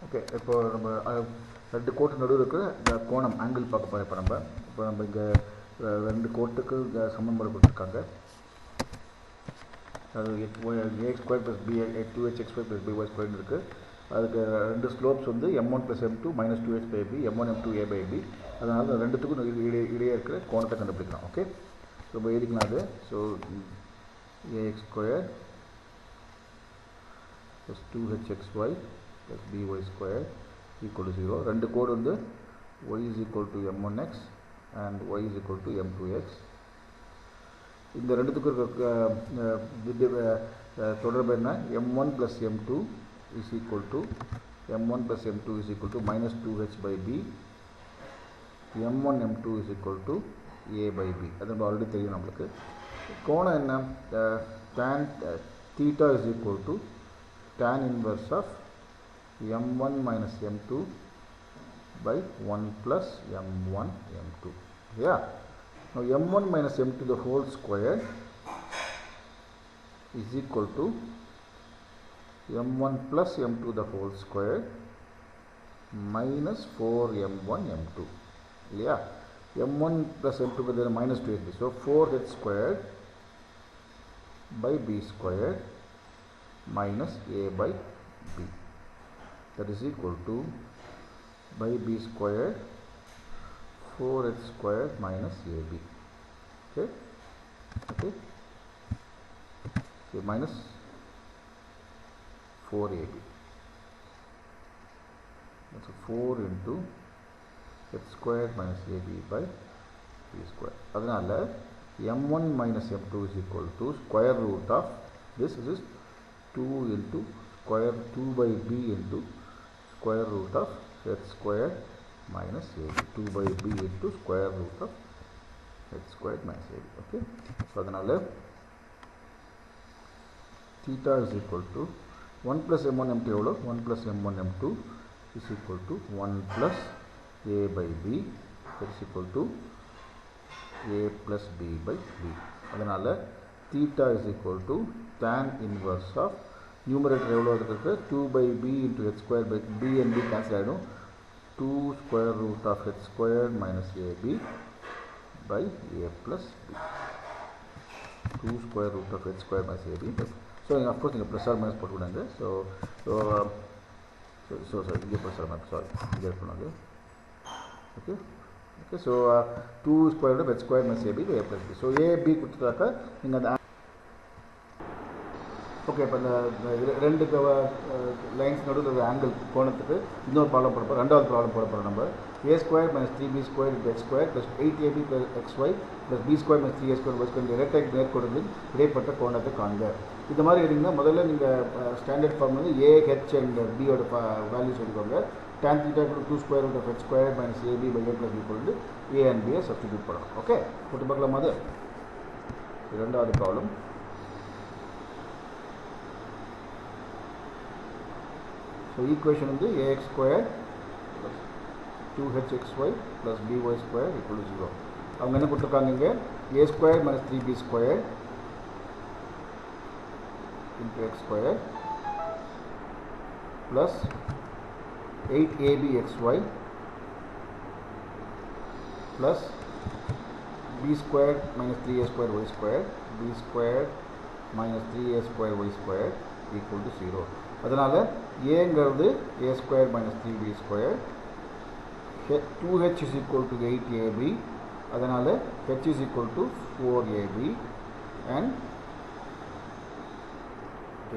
Okay, இப்போ நம்ம ரெண்டு கோட்டு நடுவில் இருக்கிற இந்த கோணம் ஆங்கிள் பார்க்க போகிறோம். இப்போ நம்ம இங்கே ரெண்டு கோட்டுக்கு சமன்பாடு கொடுத்துருக்காங்க. அது ax square plus b 2hx square plus by ஸ்கொயர்னு இருக்குது. அதுக்கு ரெண்டு ஸ்லோப்ஸ் வந்து m1 + m2 - 2h by b, m1 m2 a by b. அதனால் ரெண்டுத்துக்கும் இடையே இருக்கிற கோணத்தை கண்டுபிடிக்கலாம். ஓகே, ஸோ இப்போ எழுதிக்கலாம் அது. So ax square plus 2hxy plus by square equal to 0. ரெண்டு கோடு வந்து y = m1x and y = m2x. இந்த ரெண்டுத்துக்கும் இருக்க தொடர்பு என்ன? m1 + m2 = m1 + m2 = -2h by b, m1 m2 = a by b. அது நம்ம ஆல்ரெடி தெரியும் நம்மளுக்கு. கோணம் என்ன? tan theta = tan inverse of m1 - m2 by 1 + m1 m2. Yeah. Now m1 - m2 the whole square is equal to m1 + m2 the whole square minus 4m1 m2. Yeah, m1 + m2 is -2h. So 4h squared by b squared minus a by b. That is equal to by b squared 4h squared minus ab. Okay, okay, so minus 4ab. That's 4 into h squared minus ab by b squared. அதனால m1 - m2 is equal to square root of this is 2 into square 2 by b into square root of h squared minus ab. 2 by b into square root of h squared minus ab. Okay, so அதனால theta is equal to 1 + m1 m2 எவ்வளோ? 1 + m1 m2 is equal to 1 plus a by b, that is equal to a plus b by b. அதனால theta is equal to tan inverse of numerator எவ்வளோ இருக்குது? 2 by b into h squared by b and b cancel ஆகிடும். 2 square root of h squared minus ab by a plus b. 2 square root of h squared minus ab. So of course you plus or minus போட்டுவிடுங்க. So இங்கே plus or minus, sorry, இங்கே பண்ணுவாங்க. Okay, okay, so 2 square root of h squared minus ab by a plus b. So a b கொடுத்துட்டாக்க நீங்கள் அந்த okay. இப்போ இந்த ரெண்டு lines நடுவில் ஆங்கிள் கோணத்துக்கு இன்னொரு ப்ராப்ளம் போட போகிறோம். ரெண்டாவது ப்ராப்ளம் போட போகிறோம் நம்ம. a square minus 3b square into x square plus 8ab plus xy plus b square minus 3a square y square இரட்டை நேர்கோடுகளின் இடைப்பட்ட கோணத்தை காண்க. இந்த மாதிரி எடுத்தீங்கன்னா முதல்ல நீங்கள் ஸ்டாண்டர்ட் ஃபார்ம் வந்து a, h அண்ட் பியோட values எடுக்கோங்க. tan theta = 2 square root of h square minus ab by a plus b = a and b substitute பண்ணலாம். ஓகே, போட்டு பார்க்கலாம். அது இரண்டாவது ப்ராப்ளம். ஸோ ஈக்குவேஷன் வந்து ax square plus 2hxy plus by square equal to 0. அவங்க என்ன கொடுத்துருக்காங்க இங்கே? a square minus 3b square into x square plus 8abxy plus b square minus 3a square y square b square minus 3a square y square equal to 0. அதனால் ஏங்கிறது a square minus 3b square, 2h is equal to 8ab, அதனால் h is equal to 4ab and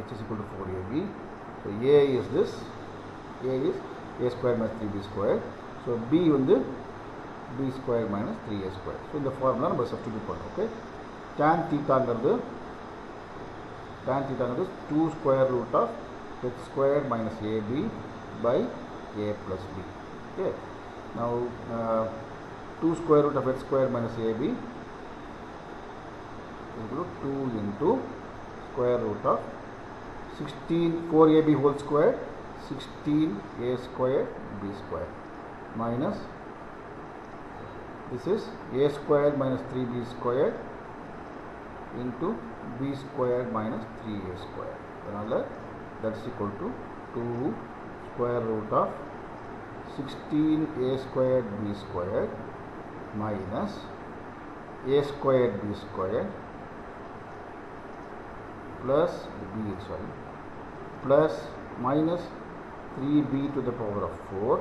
h is equal to 4ab. So a is this, a is a square minus 3b square. So b வந்து b square minus 3a square. So இந்த formula நம்ம substitute பண்ணோம். Okay, tan thetaங்கிறது 2 square root of h square minus ab by a plus b. Okay, now 2 square root of h square minus ab equal to 2 into square root of 16 4ab whole square 16a square b square minus this is a square minus 3b square into b square minus 3a square. அதனால் that is equal to 2 square root of 16a squared b squared minus a squared b squared plus plus minus 3b to the power of 4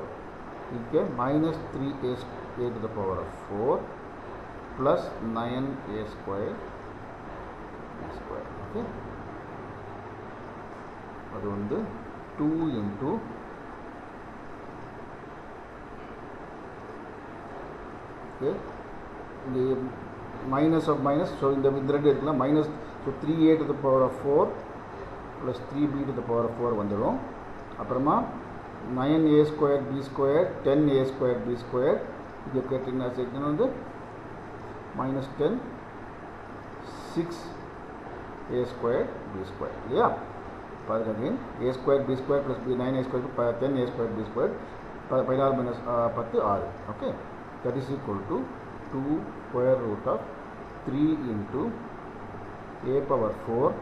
equal minus 3a to the power of 4 plus 9a squared b squared. Okay, அது வந்து 2 into okay the minus of minus, so இந்த ரெண்டு இருக்குல்ல minus, so 3a to the power of 4 plus 3b to the power of 4 வந்துடும். அப்புறமா 9a squared b squared 10a squared b squared இது கேட்டிங்கன்னா section வந்து minus 10 6a squared b squared இல்லையா. பாருங்க again a squared b squared plus b 9a squared 10a squared b squared 16 minus 10 6. Okay, that is equal to 2 square root of 3 into a power 4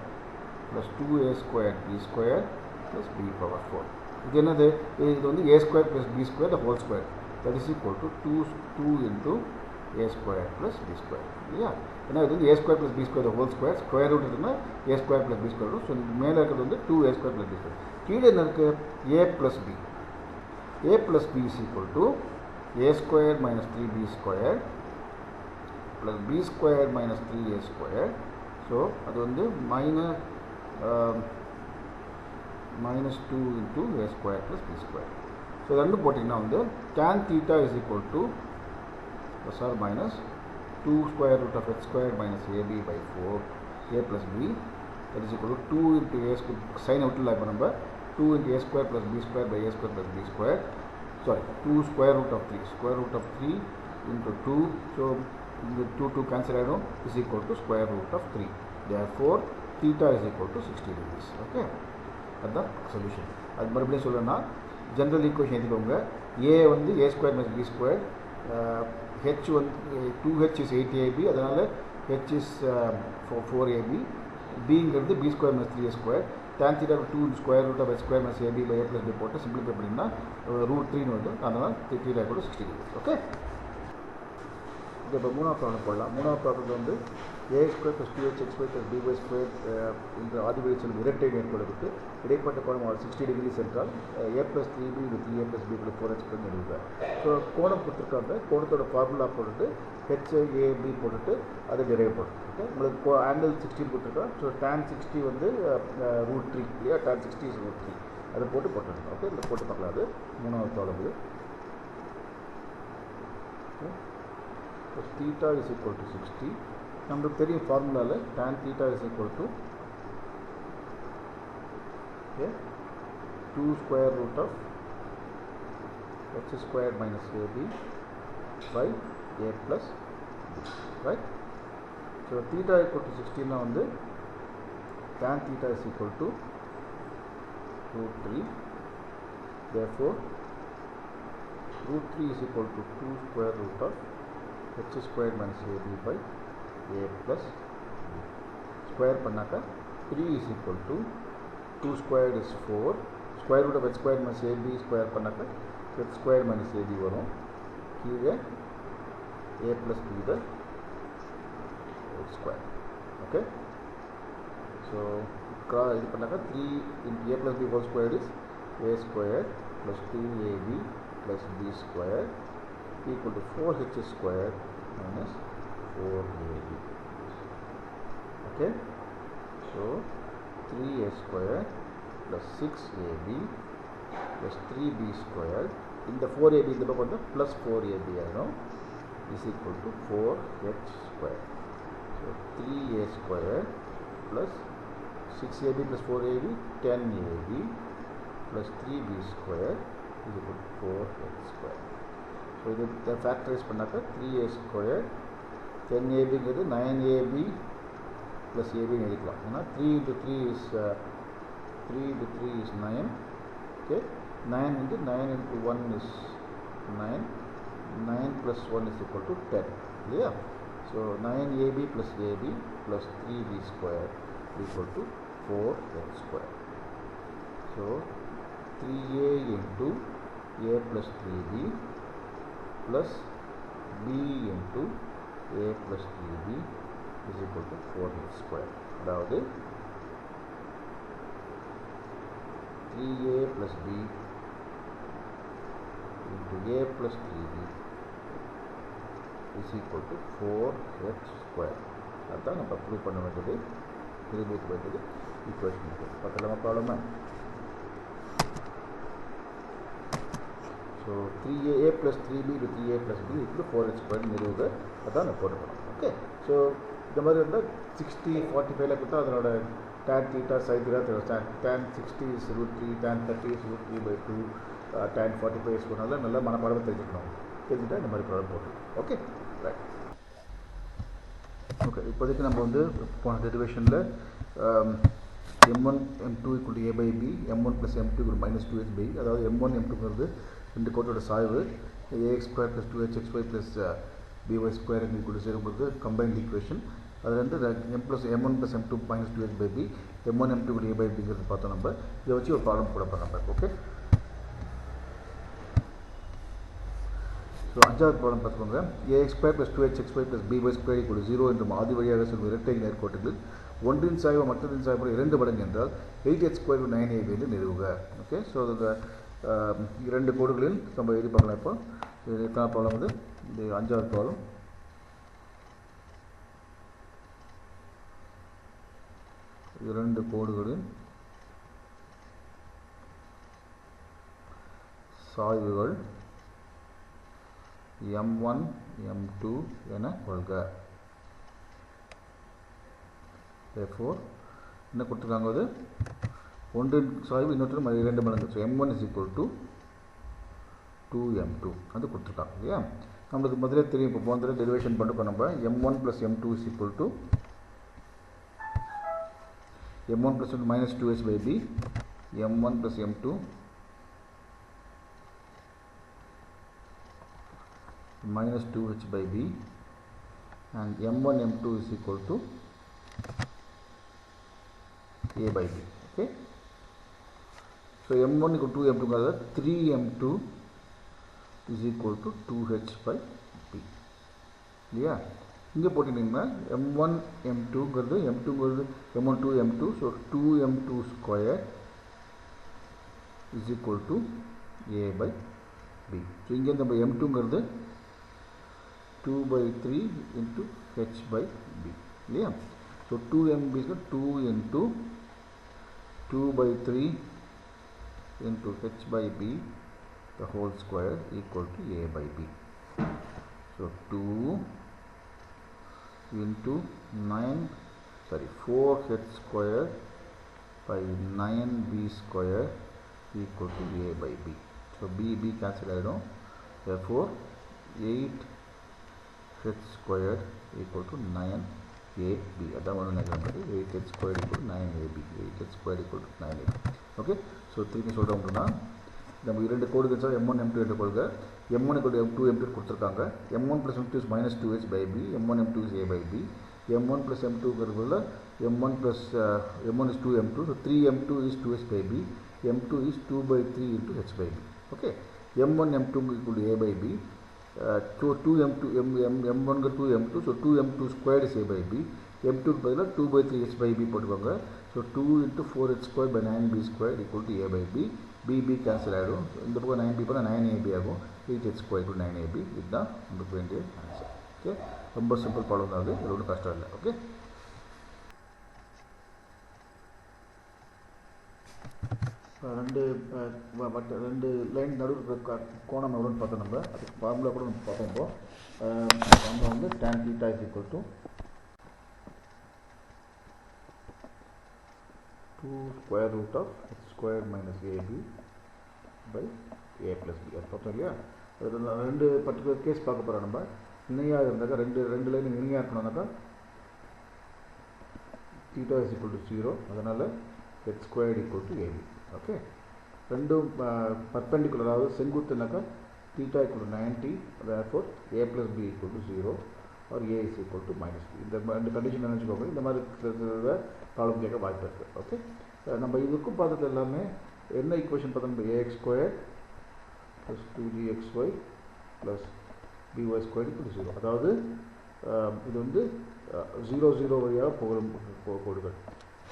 plus 2a squared b squared plus b power 4. இது என்னது, இது வந்து a square plus b square the whole square, that is equal to 2 into a square plus b square இல்லையா. ஏன்னா இது வந்து a square plus b square the whole square, square root இருக்குன்னா a square plus b square. So மேலே இருக்கிறது வந்து 2a square plus b square. கீழே என்ன இருக்குது, a plus b. a plus b is equal to a square minus 3b square plus b square minus 3a square. So அது வந்து minus 2 into a square plus b square. So ரெண்டு போட்டிங்கன்னா வந்து tan theta is equal to plus or minus 2 square root of x squared minus ab by 4 a plus b, that is equal to 2 into a square, sin விட்டுல இப்போ நம்ம 2 into a square plus b square by a square plus b square, sorry 2 square root of 3 into 2, so the 2 cancel ஆகிடும், is equal to square root of 3. Therefore theta is equal to 60 degrees. Okay, அதுதான் solution. அது மறுபடியும் சொல்லணும்னா general equation எழுதிக்கோங்க. a வந்து a square minus b square, h வந்து 2h is 8ab, அதனால் h is 4ab, bங்கிறது b square minus 3a square, tan theta 2 square root of h square minus ab by a plus b போட்டு simplify பண்ணிங்கன்னா √3 வருது, அதனால் theta equal to 60 degrees. Okay, இப்போ மூணாவது problem போடலாம். மூணாவது problem வந்து a square plus 2h x square plus by square என்ற ஆதிபதி செல்லும் இரட்டை மேற்கொள்ளுக்கு இடைப்பட்ட கோணம் 60 டிகிரி என்றால் a plus 3b with 3a plus b plus 4h square எழுதுவார். ஸோ கோணம் கொடுத்துருக்காங்க, கோணத்தோட ஃபார்முலா போட்டுட்டு HAB போட்டுட்டு அதை டெரைவ் பண்ணும். ஓகே, உங்களுக்கு ஆங்கிள் 60 கொடுத்துருக்கோம். ஸோ tan 60 வந்து √3 இல்லையா, tan 60 is √3, அதை போட்டுருக்கோம். ஓகே, இதில் போட்டு பார்க்கலாம். அது மூணாவது ப்ராப்ளம். இது theta is equal to 60. நம்மளுக்கு தெரியும் ஃபார்முலாவில் tan theta is equal to 2 square root of h squared minus ab by a plus b, right? So theta equal to 60 na வந்து tan theta is equal to √3. Therefore √3 is equal to 2 square root of h squared minus ab by a plus b. Square பண்ணாக்க 3 is equal to 2 squared is 4, square root of h squared minus ab square பண்ணாக்க h squared minus ab வரும். கீழே a plus b the whole square. Okay, so இது பண்ணாக்க 3 into a plus b whole square is a square plus 2ab plus b square equal to 4h square minus 4ab. Okay, so 3a square plus 6ab plus 3b square, இந்த 4ab இந்த பக்கம் வந்து plus 4ab ஆகிடும், is equal to 4h square. So 3a square plus 6ab plus 4ab 10ab plus 3b square is equal to 4h square. So இதை factorise பண்ணாக்க 3a square 10abங்கிறது 9ab plus ab எழுதிக்கலாம். ஏன்னா 3 into 3 is 9. Okay, 9 into 9 into 1 is 9. 9 plus 1 is equal to 10. இல்லையா? So 9ab plus ab plus 3b square equal to 4h square. So 3a into a plus 3b plus b into a plus 3b is equal to 4h square. அதாவது 3a plus b into a plus 3b is equal to 4h square. அதுதான் நம்ம prove பண்ண வேண்டியது, நிரூபிக்க வேண்டியது equation. பார்க்கலாமா ப்ராப்ளமா? So 3a plus 3b to 3a plus b equal to 4h square நிறுவுக. அதான் நம்ம போட்டுக்கணும். ஓகே, ஸோ இந்த மாதிரி இருந்தால் 60 45 கொடுத்தா அதனோட tan theta sin theta tan 60 is √3, tan 30 is √3/2, tan 45 is நல்லா மனப்பாடமாக தெரிஞ்சுக்கணும். தெரிஞ்சுட்டா இந்த மாதிரி ப்ராப்ளம் போட்டுக்கணும். Okay, right. ஓகே, இப்போதைக்கு நம்ம வந்து போன டெரிவேஷனில் m1 m2 equal to a by b, m1 plus m2 equal to minus 2h by b. அதாவது m1 m2ங்கிறது ரெண்டு கோட்டோட சாய்வு, ax square plus 2hxy plus by square equal to 0ங்கிறது கம்பைன்ட் ஈக்குவேஷன். அது வந்து m1 plus m2 minus 2h by b, m1 m2 equal to a by bங்கிறது பார்த்தோம். நம்ம இதை வச்சு ஒரு ப்ராப்ளம் கூட பண்ண நம்ம. ஓகே, ஸோ அஞ்சாவது ப்ராப்ளம் பார்த்துக்கோங்க. ax square plus 2hxy plus by square equal to 0 என்றும் ஆதி வழியாக செல்லும் இரட்டை நேர்கோட்டுகளில் ஒன்றின் சாய்வு மற்றதின் சாய்வு 2 மடங்கு என்றால் 8h square 9ab என்று நிறுவுக. ஓகே, ஸோ அந்த இரண்டு கோடுகளில் நம்ம எழுதி பார்க்கலாம். இப்போ எத்தனை ப்ராப்ளம் வந்து இது அஞ்சாவது ப்ராப்ளம். இரண்டு கோடுகளின் சாய்வுகள் m1 m2 என கொள்க. therefore என்ன கொடுத்துருக்காங்க, அது ஒன்றின் சாய்வு இன்னொரு 2 மடங்கு. So m1 is equal to 2m2 அது கொடுத்துருக்காங்க இல்லையா. நம்மளுக்கு முதலே தெரியும், இப்போ போன டெரிவேஷன் பண்ணிருக்கோம் நம்ம. m1 plus m2 is equal to m1 plus m2 minus 2h by b, m1 plus m2 minus 2h by b, and m1 m2 is equal to a by b. Okay, so m1 equal to 2m2 ங்கிறது 3m2 is equal to 2h by b இல்லையா. இங்கே போட்டிங்கன்னா m1 m2ங்கிறது m2ங்கிறது m1 2m2, so 2m2 square is equal to a by b. So இங்கே நம்ம m2ங்கிறது 2/3 into h by b இல்லையா. So 2mb is 2 into 2/3 into h by b the whole square equal to a by b. So 2 into 4h square by 9b square equal to a by b. So b cancel ஆயிடும். Therefore 8h square equal to 9ab. அதான் ஒன்று நினைக்கிறேன். 8h square equal to 9ab. 8h square equal to 9ab. Okay, so திருப்பி சொல்கிறோம் அப்படின்னா நம்ம இரண்டு கோடுகள் சார் m1 m2 என்று கொள்க. m1 equal to m2 m2 கொடுத்துருக்காங்க. m1 plus m2 is minus 2h by b, m1 m2 is a by b. m1 plus m2 இருக்கிறதுல m1 plus m1 is 2m2, so 3m2 is 2h by b, m2 is 2/3 into h by b. Okay, m1 m2 equal to a by b, so 2m2 m1 க்கு 2m2, so 2m2 squared is a by b, m2 க்கு பதிலா 2/3 h by b போட்டுக்கோங்க. so 2 into 4h squared by 9b squared equal to a by b. b cancel ஆகிடும். இந்த பக்கம் 9b போனால் 9ab ஆகும். 8h squared to 9ab. இதுதான் நமக்கு வேண்டிய ஆன்சர். ஓகே, ரொம்ப சிம்பிள் ப்ராப்ளம் தான் அது, இது ஒன்றும் கஷ்டம் இல்லை. ஓகே, ரெண்டு லைன் நடுவில் கோணம் எவ்வளோன்னு பார்த்தோம். நம்ம அதுக்கு ஃபார்முலா கூட நம்ம பார்ப்போம். இப்போ ஃபார்முலா வந்து tan theta is equal to 2 square root of h squared minus ab by a plus b. அது பார்த்தோம் இல்லையா. அதில் ரெண்டு பர்டிகுலர் கேஸ் பார்க்க போகிறோம். நம்ம இணையாக இருந்தாக்கா ரெண்டு லைன் இணையாக இருக்கணும்னாக்கா theta is equal to 0, அதனால் h squared equal to ab. Okay, ரெண்டும் பர்பெண்டிகுலர், அதாவது செங்குத்துனாக்கா theta equal to 90, therefore a plus b equal to 0 or a is equal to minus b. இந்த ரெண்டு கண்டிஷன் நினச்சிக்கோங்க. இந்த மாதிரி ப்ராப்ளம் கேட்க வாய்ப்பு இருக்குது. ஓகே, நம்ம இதுக்கும் பார்த்தது எல்லாமே என்ன ஈக்குவேஷன் பார்த்தோம் ax square plus 2gxy plus by square equal 0. அதாவது இது வந்து 0 0 வழியாக போகும் கோடுகள்.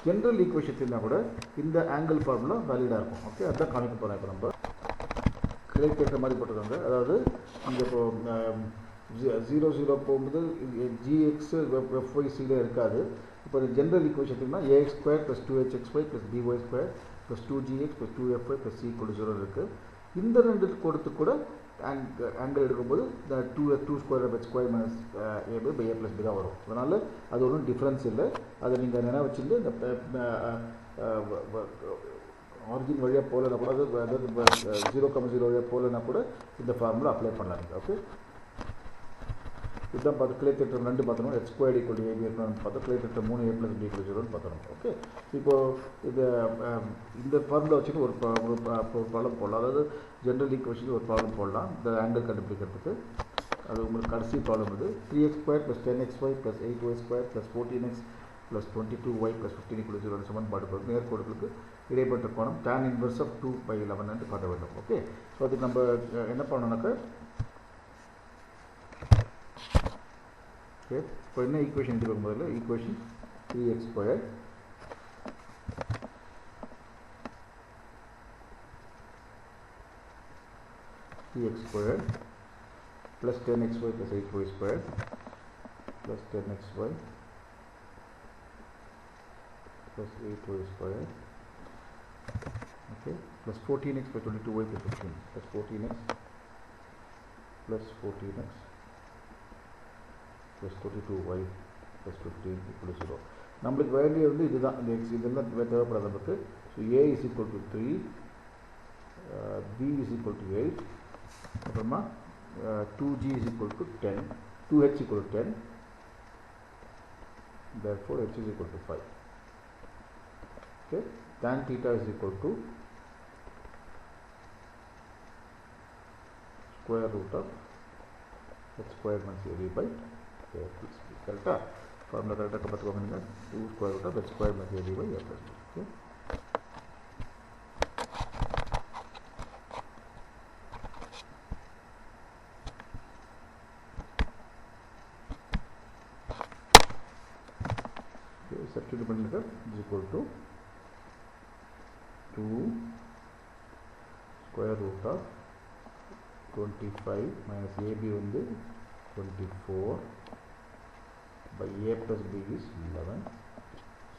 ஜென்ரல் ஈக்குவேஷன் இருந்தால் கூட இந்த ஆங்கிள் ஃபார்முலா வேலிடாக இருக்கும். ஓகே, அதுதான் காமிக்க போகிறோம். இப்போ நம்ம கிடைக்கிற மாதிரி போட்டிருக்காங்க. அதாவது இங்கே இப்போ 0 0 போகும்போது gx fycல இருக்காது. இப்போ ஜென்ரல் ஈக்குவேஷன் எடுத்திங்கன்னா ax square plus 2hxy plus by square plus 2gx plus 2fy plus c equal 0 இருக்குது. இந்த ரெண்டு கொடுத்து கூட ஆங்கிள் எடுக்கும்போது இந்த 2 square by square minus a by a plus b தான் வரும். அதனால் அது ஒன்றும் டிஃப்ரென்ஸ் இல்லை. அதை நீங்கள் நினைவு வச்சுட்டு இந்த ஆரிஜின் வழியாக போகலன்னா கூட அதாவது 0,0 வழியாக போகலன்னா கூட இந்த ஃபார்முலா அப்ளை பண்ணலாம். ஓகே, இதுதான் பார்த்து கிளை தேற்றம் 2 பார்த்தோம். h ஸ்கொயர் ஈக்குவல் ab இருக்கணும்னு பார்த்தோம். கிளை தேற்றம் 3 a ப்ளஸ் b ஈக்குவல் 0ன்னு பார்த்தோம். ஓகே, இப்போது இந்த ஃபார்முலா வச்சுட்டு ஒரு ப்ராப்ளம் போடலாம். அதாவது ஜென்ரல் ஈக்குவேஷன் ஒரு ப்ராப்ளம் போடலாம் இந்த ஆங்கிள் கண்டுபிடிக்கிறதுக்கு. அது உங்களுக்கு கடைசி ப்ராப்ளம் இது 3x square plus 10xy plus 8y square plus 14x plus 22y plus 15 equal 0 சமன்பாடு நேர்கோடுகளுக்கு இடைப்பட்ட கோணம் tan இன்வர்ஸ் ஆஃப் 2/11 என்று காட்ட வேண்டும். ஓகே, ஸோ அதுக்கு நம்ம என்ன பண்ணணும்னாக்கா ஓகே, இப்போ என்ன ஈக்குவேஷன் எடுத்து முதல்ல equation 3x square plus 10xy plus 8y squared plus 10xy plus 8y squared, okay, plus 14x plus 22y plus 15 plus 14x plus 14x plus 22y plus 15 equal to 0. நம்மளுக்கு value வந்து இதுதான், இந்த x இதெல்லாம் தேவைப்படாத நமக்கு. So a is equal to 3, b is equal to 8, அப்புறமா 2g is equal to 10, 2h equal to 10, therefore h is equal to 5. Okay, tan theta is equal to square root of h square minus ab by a plus b. Correct? Formula correct ah paathukonga, 2 square root of h square minus ab by a plus b. Okay, substitute பண்ணிட்டு is equal to 2 square root of 25 minus ab வந்து 24 by a plus b is 11.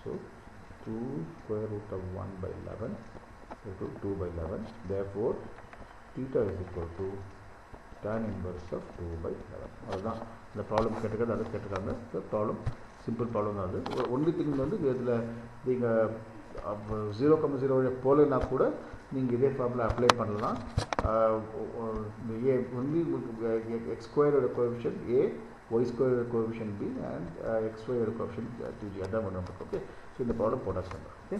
So 2 square root of 1 by 11 equal to 2 by 11. Therefore theta is equal to tan inverse of 2 by 11. அதுதான் இந்த problem கேட்டுக்கிறது. அதை கேட்டுக்காங்க. இந்த problem simple problem தான். அது only thing வந்து இதில் நீங்கள் 0,0 வழியாக போகலன்னா கூட நீங்கள் இதே ஃபார்முலா அப்ளை பண்ணலாம். ஏ ஒன்லி எக்ஸ் ஸ்கொயரோட கோஎஃபிஷியன்ட் ஏ, ஒய் ஸ்கொயரோட கோஎஃபிஷியன்ட் பி அண்ட் எக்ஸ் ஒயோட கோஎஃபிஷியன்ட் 2g. அதான் பண்ணுறோம். ஓகே, ஸோ இந்த ப்ராப்ளம் போட்டாச்சு. ஓகே.